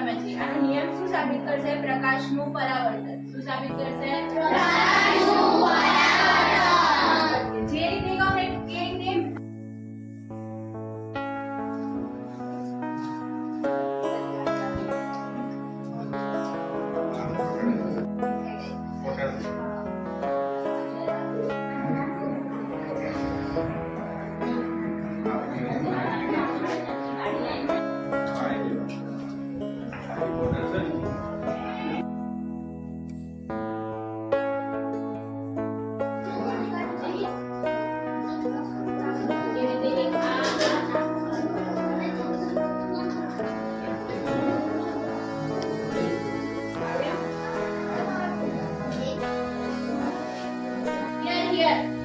સમજીએ આનો નિયમ શું સાબિત કરશે? પ્રકાશનું પરાવર્તન. શું સાબિત કરશે? પ્રકાશનું પરાવર્તન. જે રીતે કહું એ રીતે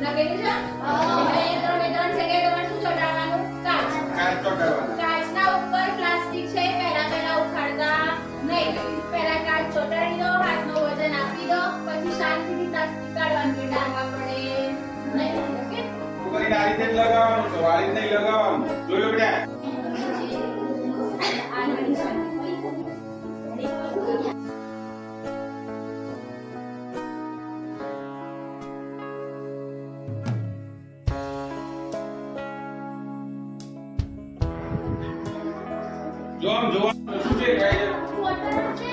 લખેલું છે. ત્રણ જગ્યાએ તમારે શું ચોટાડવાનું? કાચ. કાચના ઉપર પ્લાસ્ટિક છે. પહેલા ઉખાડતા નહીં. પહેલા કાચ ચોટાડી દો, હાથનું વજન આપી દો, પછી શાંતિથી પ્લાસ્ટિક કાઢવાનું કે ડાંગા પડે નહીં. ઓકે? ઉપર આ રીતે જ લગાવવાનું છે, વાળી નહીં લગાવવાનું. જોઈ લો બેટા. જો આમ જોવાનું શું છે ગાય વોટર છે.